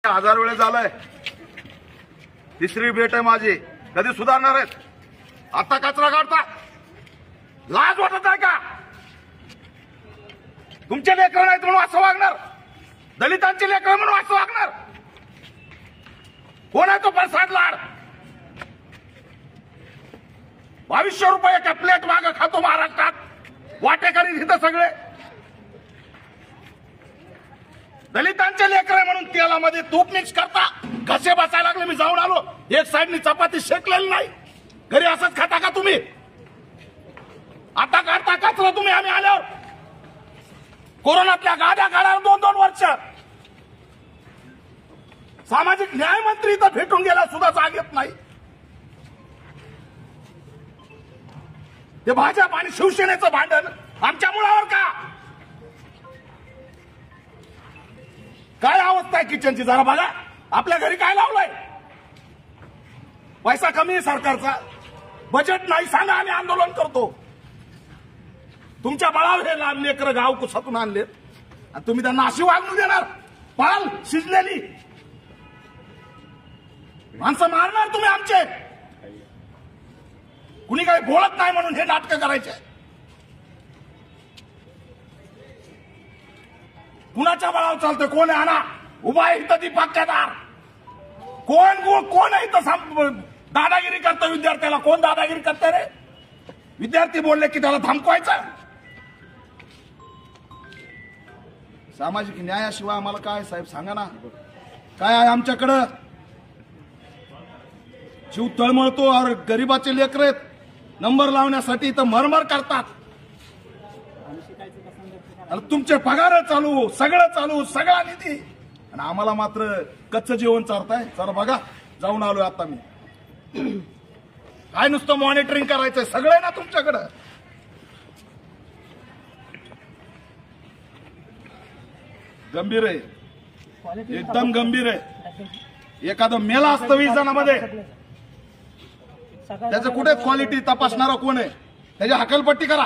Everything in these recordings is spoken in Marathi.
हजार वेळेस झालंय, तिसरी भेट आहे माझी, कधी सुधारणार आहेत? आता कचरा काढता, लाज वाटत आहे का? तुमचे लेकर नाहीत म्हणून असं वागणार, दलितांचे लेकर म्हणून असं वागणार? कोण आहे तो प्रसाद लाड? 2200 रुपये एका प्लेट मागं खातो महाराष्ट्रात, वाटेकरी तिथं सगळे दलितांचे लेकर म्हणून तेलामध्ये तूप मिक्स करता, कसे बसायला लागले. मी जाऊन आलो, एक साईडनी चपाती शेकलेली नाही, घरी असंच खाता का तुम्ही? आता काढता कचरा तुम्ही. आम्ही आल्यावर कोरोनातल्या गाड्या काढायला 2-2 वर्ष, सामाजिक न्याय मंत्री तर भेटून गेला सुद्धा जागेत नाही. ते भाजप आणि शिवसेनेचं भांडण आमच्या मुलावर का? काय अवस्था आहे किचनची जरा बघा. आपल्या घरी काय लावलंय? पैसा कमी आहे सरकारचा, बजेट नाही, सांगा आम्ही आंदोलन करतो. तुमच्या बळावर हे लेकर गाव कुसातून आणले आणि तुम्ही त्यांना अशी वागणूक देणार? पाल शिजलेली माणसं मारणार तुम्ही आमचे. कुणी काही बोलत नाही म्हणून हे नाटक करायचे. कुणाच्या बळावर चालतंय? कोण आहे? आणा, उभा आहे इथं दीपक केदार. कोण आहे इथं दादागिरी करतं विद्यार्थ्याला? कोण दादागिरी करतं रे? विद्यार्थी बोलले की त्याला धमकवायचं? सामाजिक न्यायाशिवाय आम्हाला काय साहेब सांगा ना, काय आहे आमच्याकडं? जीव तळमळतो और गरीबाचे लेकर आहेत, नंबर लावण्यासाठी इथं मरमर करतात. तुमचे पगार चालू, सगळं चालू, सगळा निधी, आणि आम्हाला मात्र कच्चं जेवण चारताय. चला बघा, जाऊन आलोय आता मी. काय नुसतं मॉनिटरिंग करायचंय? सगळं आहे ना तुमच्याकडं. गंभीर आहे, एकदम गंभीर आहे. एखादं मेला असतं 20 जणांमध्ये, त्याचं कुठे क्वालिटी तपासणारा कोण आहे? त्याची हकलपट्टी करा.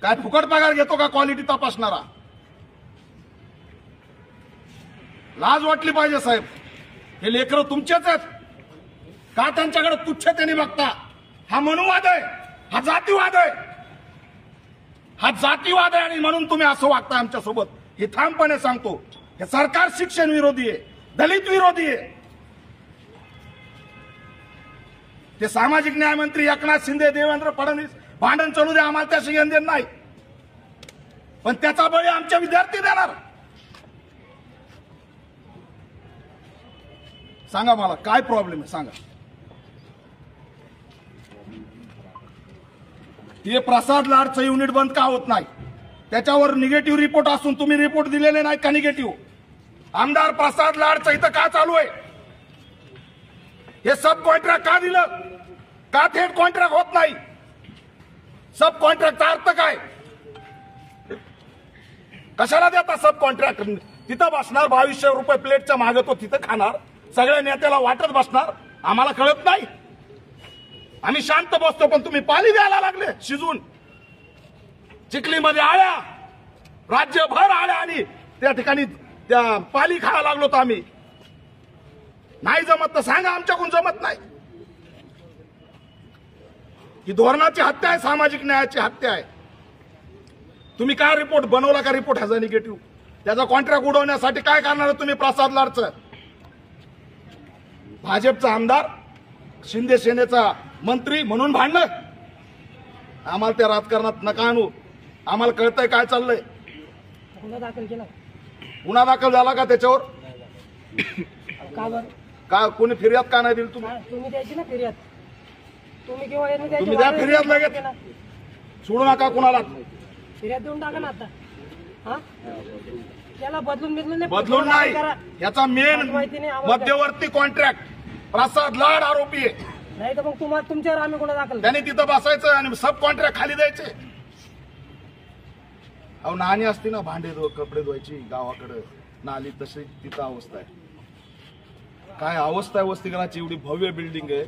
काय फुकट पगार घेतो का क्वालिटी तपासणारा? लाज वाटली पाहिजे साहेब. हे लेकरं तुमचेच आहेत का? त्यांच्याकडे तुच्छतेने बघता. हा मनुवाद आहे, हा जातीवाद आहे, हा जातीवाद आहे, आणि म्हणून तुम्ही असं वागता आमच्यासोबत. हे ठामपणे सांगतो. हे सरकार शिक्षण विरोधी आहे, दलित विरोधी आहे. ते सामाजिक न्याय मंत्री एकनाथ शिंदे, देवेंद्र फडणवीस भांडण चालू द्या, आम्हाला त्याशी घेणं नाही, पण त्याचा बळी आमचे विद्यार्थी देणार. सांगा मला काय प्रॉब्लेम आहे सांगा. ते प्रसाद लाडचं युनिट बंद का होत नाही? त्याच्यावर निगेटिव्ह रिपोर्ट असून तुम्ही रिपोर्ट दिलेले नाही का? निगेटिव्ह आमदार प्रसाद लाडचं इथं का चालू आहे? हे सब कॉन्ट्रॅक्ट का दिलं? का थेट कॉन्ट्रॅक्ट होत नाही? सब कॉन्ट्रॅक्टचा अर्थ काय? कशाला देता सब कॉन्ट्रॅक्ट? तिथं बसणार 2200 रुपये प्लेटच्या मागे, तो तिथं खाणार, सगळ्या नेत्याला वाटत बसणार. आम्हाला कळत नाही? आम्ही शांत बसतो, पण तुम्ही पाली द्यायला लागले शिजून. चिखलीमध्ये आळ्या, राज्यभर आळ्या, आणि त्या ठिकाणी त्या पाली खायला लागलो तर आम्ही. नाही जमत तर सांगा, आमच्याकडून जमत नाही. ही धोरणाची हत्या आहे, सामाजिक न्यायाची हत्या आहे. तुम्ही काय रिपोर्ट बनवला का? रिपोर्ट ह्याचा निगेटिव्ह, त्याचा कॉन्ट्रॅक्ट उडवण्यासाठी काय करणार तुम्ही? प्रसाद लाडचं भाजपचा आमदार, शिंदे सेनेचा मंत्री म्हणून भांडणं. आम्हाला त्या राजकारणात नका आणू. आम्हाला कळतंय काय चाललंय. गुन्हा दाखल केला. गुन्हा दाखल झाला का त्याच्यावर? का बरं? का कोणी फिर्याद का नाही दिली? तुम्ही द्यायची ना फिर्याद. तुम्ही किंवा तुम्ही द्या फिर्याद लगेच, सोडू नका कुणाला. फिर्याद देऊन टाका ना आता. हा, त्याला बदलून नाही. याचा मेन मध्यवर्ती कॉन्ट्रॅक्ट प्रसाद लाड आरोपी आहे. नाही तर मग तुमच्यावर आम्ही गुन्हा दाखल. त्यांनी तिथं बसायचं आणि सब कॉन्ट्रॅक्ट खाली द्यायचे. अहो नाणी असती ना, भांडे कपडे धुवायची गावाकडे नाली, तशी तिथं अवस्था आहे. काय अवस्था आहे वसतिगृहाची? एवढी भव्य बिल्डिंग आहे.